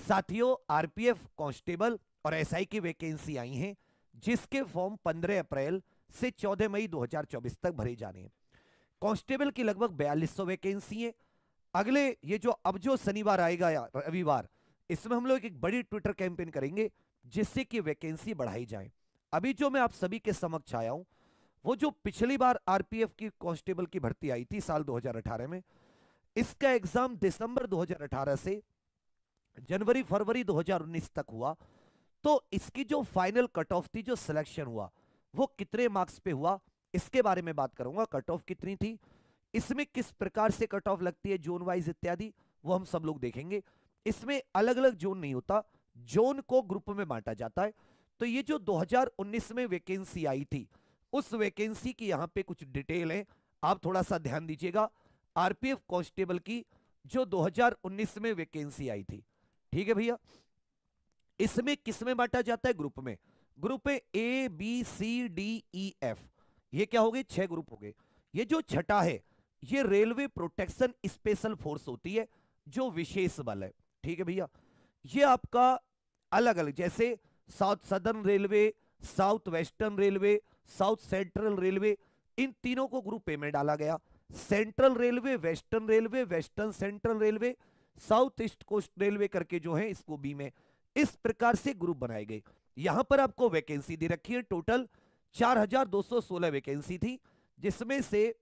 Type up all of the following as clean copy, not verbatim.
साथियों RPF constable और SI की वैकेंसी आई हैं, जिसके फॉर्म 15 अप्रैल से 14 मई 2024 तक भरे जाने हैं। कांस्टेबल की लगभग 4200 वैकेंसी है। अगले ये जो अब जो शनिवार आएगा या रविवार, इसमें हम लोग एक बड़ी ट्विटर कैंपेन करेंगे जिससे कि वैकेंसी बढ़ाई जाए। अभी जो मैं आप सभी के समक्ष आया हूं, वो जो पिछली बार आरपीएफ की कांस्टेबल की भर्ती आई थी साल 2018 में, इसका एग्जाम दिसंबर 2018 से जनवरी फरवरी 2019 तक हुआ। तो इसकी जो फाइनल कट ऑफ थी, जो सिलेक्शन हुआ, वो कितने मार्क्स पे हुआ, इसके बारे में बात करूंगा। कट ऑफ कितनी थी, इसमें किस प्रकार से कट ऑफ लगती है, जोन वाइज इत्यादि, वो हम सब लोग देखेंगे। इसमें अलग अलग जोन नहीं होता, जोन को ग्रुप में बांटा जाता है। तो ये जो 2019 में वैकेंसी आई थी, उस वैकेंसी की यहां पे कुछ डिटेल है, आप थोड़ा सा ध्यान दीजिएगा। आरपीएफ कांस्टेबल की जो 2019 में वैकेंसी आई थी, ठीक है भैया, इसमें किसमें बांटा जाता है, ग्रुप में। ग्रुप है A B C D E F, ये क्या हो गए, 6 ग्रुप हो गए। ये जो छठा है, ये रेलवे प्रोटेक्शन स्पेशल फोर्स होती है, जो विशेष बल है, ठीक है भैया। ये आपका अलग अलग, जैसे south southern railway, south western railway, south central railway, इन तीनों को ग्रुप ए में डाला गया। Central railway, western railway, western central railway, south east coast railway करके जो है इसको बी में, इस प्रकार से ग्रुप बनाए गए। यहां पर आपको वैकेंसी दे रखी है, टोटल 4216 वैकेंसी थी, जिसमें से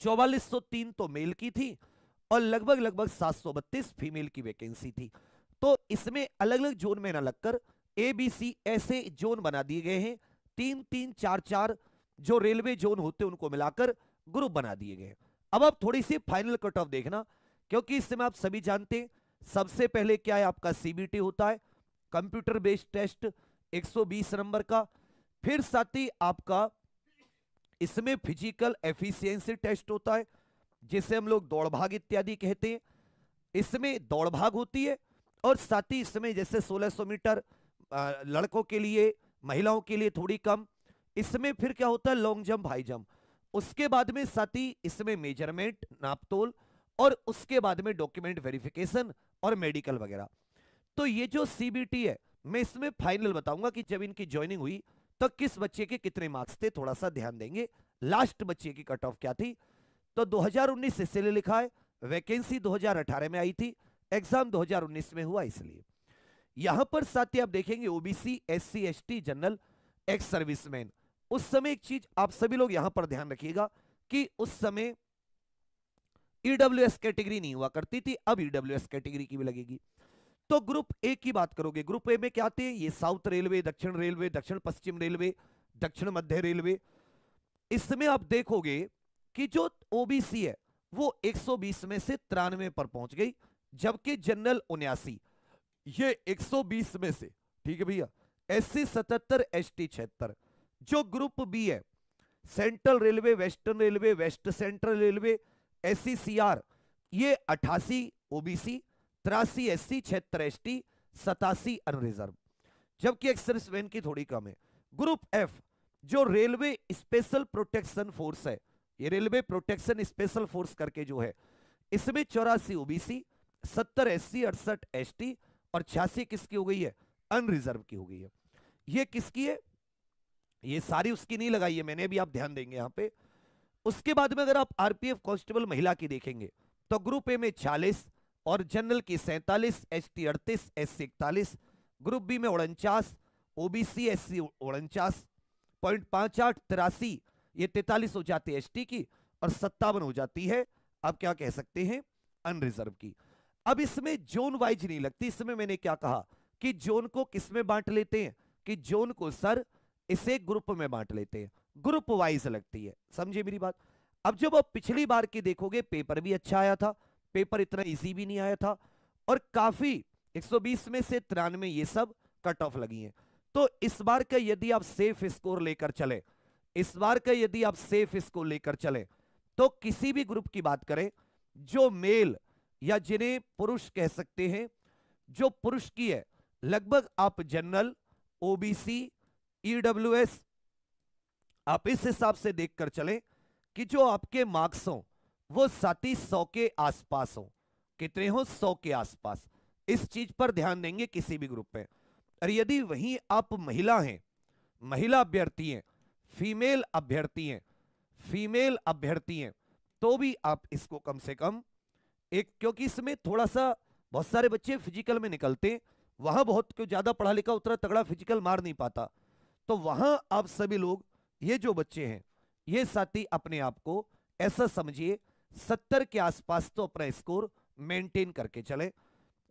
4403 तो मेल की थी और लगभग लगभग 732 फीमेल की वैकेंसी थी। तो इसमें अलग अलग जोन में ना लगकर ए बी सी ऐसे जोन बना दिए गए हैं, 3-3 4-4 जो रेलवे जोन होते हैं उनको मिलाकर ग्रुप बना दिए गए। अब आप थोड़ी सी फाइनल कट ऑफ देखना, क्योंकि इस समय आप सभी जानते हैं सबसे पहले क्या है, आपका सीबीटी होता है, कंप्यूटर बेस्ड टेस्ट 120 नंबर का। फिर साथ ही आपका इसमें फिजिकल एफिशिएंसी टेस्ट होता है, जिसे हम लोग दौड़ भाग इत्यादि कहते हैं। इसमें दौड़ भाग होती है, और साथ ही इसमें जैसे 1600 मीटर लड़कों के लिए, महिलाओं के लिए थोड़ी कम। इसमें फिर क्या होता है, लॉन्ग जंप, हाई जंप। उसके बाद में साथ ही इसमें मेजरमेंट, नापतोल, और उसके बाद में डॉक्यूमेंट वेरिफिकेशन और मेडिकल वगैरह। तो ये जो सीबीटी है, मैं इसमें फाइनल बताऊंगा कि जब इनकी ज्वाइनिंग हुई तो किस बच्चे के कितने मार्क्स थे, थोड़ा सा ध्यान देंगे। लास्ट बच्चे की कट ऑफ क्या थी, तो 2019 इसलिए लिखा है, वैकेंसी 2018 में आई थी, एग्जाम 2019 में हुआ इसलिए। यहां पर साथ ही आप देखेंगे OBC, SC, ST, general, ex serviceman. उस समय एक चीज आप सभी लोग यहां पर ध्यान रखिएगा कि उस समय ईडब्ल्यूएस कैटेगरी नहीं हुआ करती थी, अब ईडब्ल्यूएस कैटेगरी की भी लगेगी। तो ग्रुप ए की बात करोगे, ग्रुप ए में क्या आते हैं, ये साउथ रेलवे, दक्षिण रेलवे, दक्षिण पश्चिम रेलवे, दक्षिण मध्य रेलवे। इसमें आप देखोगे कि जो ओबीसी है वो 120 में से 93 पर पहुंच गई, जबकि जनरल 79, ये 120 में से, ठीक है भैया, एससी 77, एसटी 76। जो ग्रुप बी है, central railway, western railway, west central railway, SC CR, ये 88 ओबीसी, 83 एससी, 76 एसटी, 87 अनरिजर्व, जबकि एक्स सर्विसमैन की थोड़ी कम है। ग्रुप एफ, जो रेलवे स्पेशल प्रोटेक्शन फोर्स है, ये रेलवे प्रोटेक्शन स्पेशल फोर्स करके जो है, इसमें 84 ओबीसी, 70 एससी, 68 एसटी और 86 किसकी हो गई है, अनरिजर्व की हो गई है। ये किसकी है, ये सारी उसकी नहीं लगाई है मैंने, भी आप ध्यान देंगे यहां पे। उसके बाद में अगर आप आरपीएफ कांस्टेबल महिला की देखेंगे, तो ग्रुप ए में 46 और जनरल की 47, एसटी 38, एससी 41, ग्रुप बी में 49, ओबीसी एससी 49.58, 83, ये 43 हो जाती है एसटी की, और 57 हो जाती है, आप क्या कह सकते हैं, अनरिजर्व की। अब इसमें जोन वाइज नहीं लगती, इसमें मैंने क्या कहा कि जोन को किसमें बांट लेते हैं, कि जोन को सर इसे ग्रुप में बांट लेते हैं, ग्रुप वाइज लगती है, समझे मेरी बात। अब जब आप पिछली बार की देखोगे, पेपर भी अच्छा आया था, पेपर इतना इजी भी नहीं आया था, और काफी 120 में से 93 ये सब कट ऑफ लगी हैं। तो इस बार का यदि आप सेफ स्कोर लेकर चले, इस बार का यदि आप सेफ स्कोर लेकर चले, तो किसी भी ग्रुप की बात करें, जो मेल या जिन्हें पुरुष कह सकते हैं, जो पुरुष की है, लगभग आप जनरल, ओबीसी, ईडब्ल्यूएस, आप इस हिसाब से देखकर चलें कि जो आपके मार्क्स हो वो 100 के आसपास हो, कितने हो, 100 के आसपास। इस चीज पर ध्यान देंगे किसी भी ग्रुप पे। और यदि वहीं आप महिला हैं, महिला अभ्यर्थी हैं, फीमेल अभ्यर्थी हैं, फीमेल अभ्यर्थी हैं, तो भी आप इसको कम से कम एक, क्योंकि इसमें थोड़ा सा बहुत सारे बच्चे फिजिकल में निकलते हैं, वहां बहुत क्यों ज्यादा पढ़ा लिखा उतना तगड़ा फिजिकल मार नहीं पाता, तो वहां आप सभी लोग, ये जो बच्चे हैं, ये साथी अपने आप को ऐसा समझिए 70 के आसपास तो अपना स्कोर मेंटेन करके चले।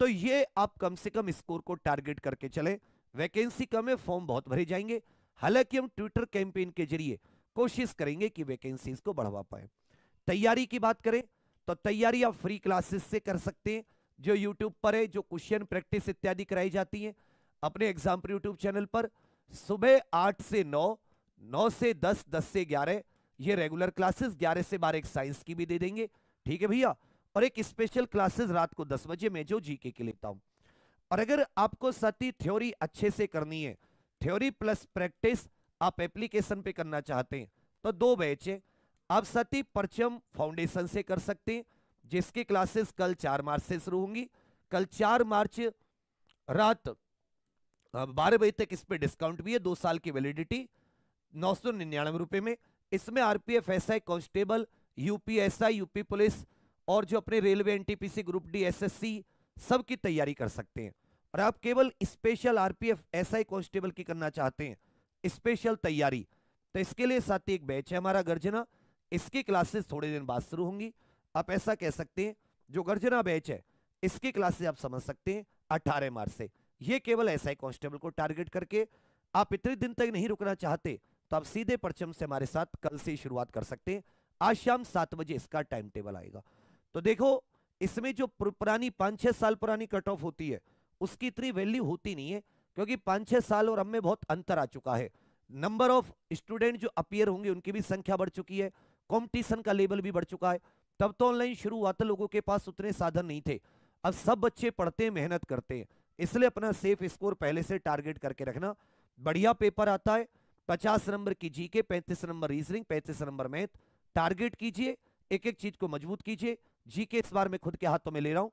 तो ये आप कम से कम स्कोर को टारगेट करके चले। वैकेंसी कम है, फॉर्म बहुत भरे जाएंगे, हालांकि हम ट्विटर कैंपेन के जरिए कोशिश करेंगे कि वैकेंसीज को बढ़वा पाए। तैयारी की बात करें तो तैयारी आप फ्री क्लासेस से कर सकते हैं, जो यूट्यूब पर है, जो क्वेश्चन प्रैक्टिस इत्यादि कराई जाती है अपने एग्जाम पर यूट्यूब चैनल पर। सुबह 8 से 9, 9 से 10, 10 से 11 ये रेगुलर क्लासेस, 11 से 12 एक साइंस की भी दे देंगे, ठीक है भैया। और एक स्पेशल क्लासेस रात को 10 बजे मैं जो जीके की लेता हूं। और अगर आपको साथी थ्योरी अच्छे से करनी है, थ्योरी प्लस प्रैक्टिस आप एप्लीकेशन पे करना चाहते हैं, तो 2 बैच है। आप साथी परचम फाउंडेशन से कर सकते हैं, जिसकी क्लासेस कल 4 मार्च से शुरू होंगी। कल 4 मार्च रात 12 बजे तक इस पे डिस्काउंट भी है, 2 साल की वैलिडिटी 999 रुपए में। इसमें RPF, SI, constable, UPSI, UP police और जो अपने railway, NTPC, group D, SSC सब की तैयारी कर सकते हैं। और आप केवल स्पेशल आरपीएफ, एसआई, कांस्टेबल की करना चाहते हैं स्पेशल तैयारी, तो इसके लिए साथ ही एक बैच है हमारा गर्जना, इसकी क्लासेस थोड़े दिन बाद शुरू होंगी। आप ऐसा कह सकते हैं जो गर्जना बैच है इसकी क्लासेस आप समझ सकते हैं 18 मार्च से। ये केवल एसआई कांस्टेबल को टारगेट करके, आप इतने दिन तक नहीं रुकना चाहते तो आप सीधे परचम से हमारे साथ कल से शुरुआत कर सकते हैं। आज शाम 7 बजे इसका टाइम टेबल आएगा। तो देखो, इसमें जो पुरानी 5-6 साल पुरानी कट ऑफ होती है उसकी इतनी वैल्यू होती नहीं है, क्योंकि 5-6 साल और हम में बहुत अंतर आ चुका है। नंबर ऑफ स्टूडेंट जो अपीयर होंगे उनकी भी संख्या बढ़ चुकी है, कंपटीशन का लेवल भी बढ़ चुका है। तब तो ऑनलाइन शुरू हुआ था, लोगों के पास उतने साधन नहीं थे। अब सब बच्चे पढ़ते हैं, मेहनत करते हैं, इसलिए अपना सेफ स्कोर पहले से टारगेट करके रखना। बढ़िया पेपर आता है, 50 नंबर की GK, 35 number reasoning, 35 number math. Target कीजिए, एक एक चीज को मजबूत कीजिए। जीके इस बार मैं खुद के हाथों में ले रहा हूं,